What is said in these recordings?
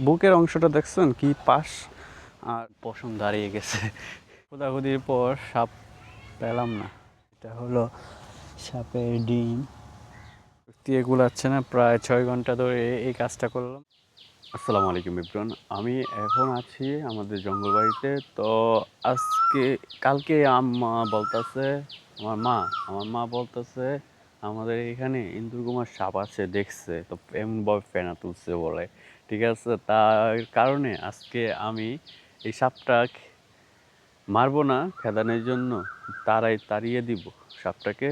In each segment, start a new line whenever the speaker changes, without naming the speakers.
বুকের অংশটা দেখছেন কি পাশ আর পশম দাঁড়িয়ে গেছে। খোদাখুদির পর সাপ পেলাম না। এটা হলো সাপের ডিম। দিয়ে গুলাচ্ছে না, প্রায় 6 ঘন্টা ধরে এই কাজটা করলাম। আসসালামু আলাইকুম এভরিওয়ান, আমি এখন আছি আমাদের জঙ্গলবাড়িতে। তো আজকে কালকে আমার মা বলতেছে আমাদের এখানে ইন্দুরকুমার সাপ আছে দেখছে, তো এমনভাবে ফেনা তুলছে বলে। ঠিক আছে, তার কারণে আজকে আমি এই সাপটা মারবো না, খেদানোর জন্য তাড়িয়ে দিব সাপটাকে।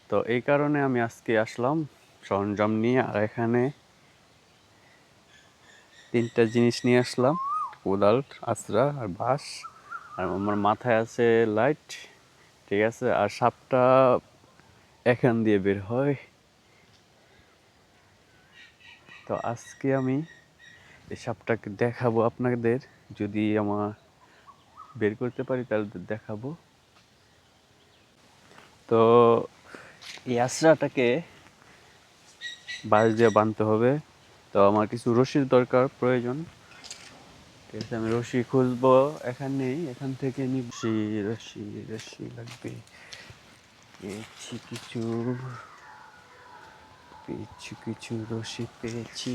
তো এই কারণে আমি আজকে আসলাম সরঞ্জাম নিয়ে। আর এখানে 3টা জিনিস নিয়ে আসলাম: কোদাল, আঁচড়া আর বাঁশ। আর আমার মাথায় আছে লাইট। ঠিক আছে, আর সাপটা এখান দিয়ে বের হয়। তো আজকে আমি এই সাপটাকে দেখাবো আপনাদের, যদি আমার বের করতে পারি তাহলে দেখাবো। তো এই আঁচড়াটাকে বাঁশ দিয়ে বাঁধতে হবে। তো আমার কিছু রশির প্রয়োজন। ঠিক আছে, আমি রশি খুঁজবো। এখান থেকে রশি লাগবে। কিছু রশি পেয়েছি,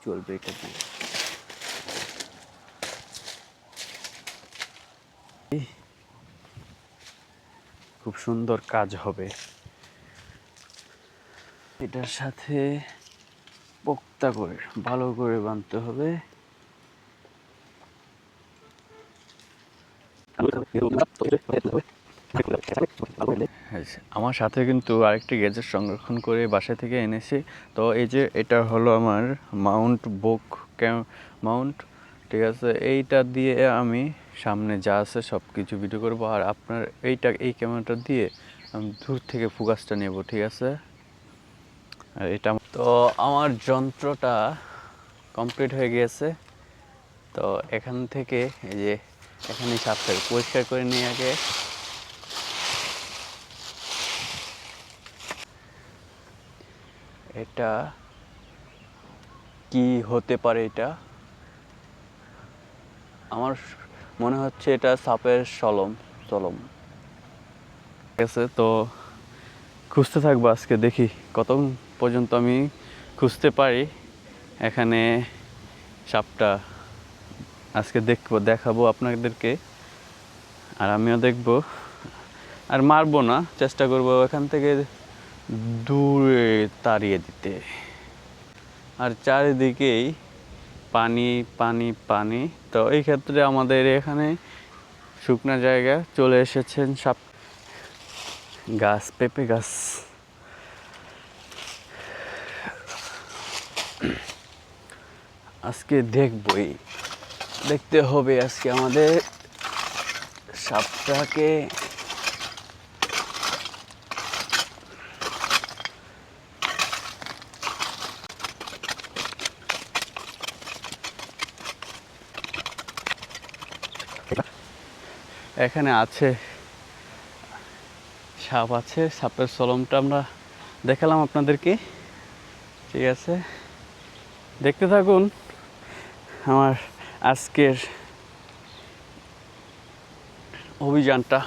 চলবে এটা দিয়ে। খুব সুন্দর কাজ হবে। এটার সাথে পোক্তা করে ভালো করে বাঁধতে হবে। আমার সাথে কিন্তু আরেকটি গ্যাজেট সংরক্ষণ করে বাসা থেকে এনেছি। তো এই যে এটা হলো আমার মাউন্ট। ঠিক আছে, এইটা দিয়ে আমি সামনে যা আছে সব কিছু ভিডিও করবো। আর আপনার এই ক্যামেরাটা দিয়ে আমি দূর থেকে ফোকাসটা নেব। ঠিক আছে, আর এটা তো আমার যন্ত্রটা কমপ্লিট হয়ে গিয়েছে। তো এখান থেকে এই যে এখানে সাপটাকে পরিষ্কার করে নিয়ে আগে এটা কি হতে পারে, এটা আমার মনে হচ্ছে এটা সাপের চলম। ঠিক আছে, তো খুঁজতে থাকবো আজকে, দেখি কত পর্যন্ত আমি খুঁজতে পারি। এখানে সাপটা আজকে দেখাবো আপনাদেরকে, আর আমিও দেখব। আর মারবো না, চেষ্টা করব এখান থেকে দূরে তাড়িয়ে দিতে। আর চারিদিকেই পানি পানি পানি। তো এই ক্ষেত্রে আমাদের এখানে শুকনা জায়গা চলে এসেছেন সাপ গাছ, পেঁপে গাছ। আজকে দেখতে হবে আজকে আমাদের সাপটাকে। এখানে আছে সাপ আছে, সাপের চলমটা আমরা দেখালাম আপনাদেরকে। ঠিক আছে, দেখতে থাকুন আমার আজকের অভিযানটা।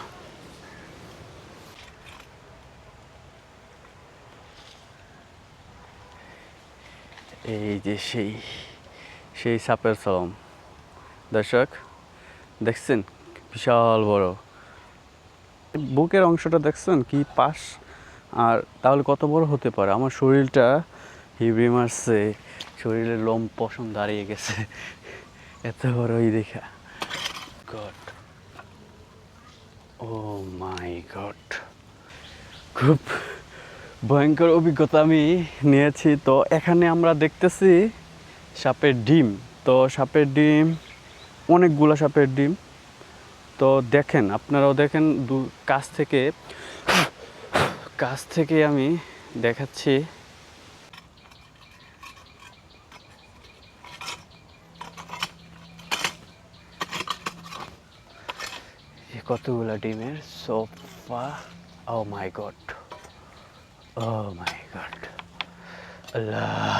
এই যে সেই সাপের চলম, দর্শক দেখছেন, বিশাল বড়। বুকের অংশটা দেখছেন কি পাশ, আর তাহলে কত বড় হতে পারে। আমার শরীরটা হিবড়ে মারছে, শরীরের লোম পশম দাঁড়িয়ে গেছে এত বড়ই দেখা। গড, ও মাই গড, খুব ভয়ঙ্কর অভিজ্ঞতা আমি নিয়েছি। তো এখানে আমরা দেখতেছি সাপের ডিম। তো সাপের ডিম, অনেকগুলো সাপের ডিম। তো দেখেন, আপনারাও দেখেন, কাছ থেকে আমি দেখাচ্ছি। কতগুলো ডিমের সোফা। ও মাই গড, ও মাই গড, আল্লাহ।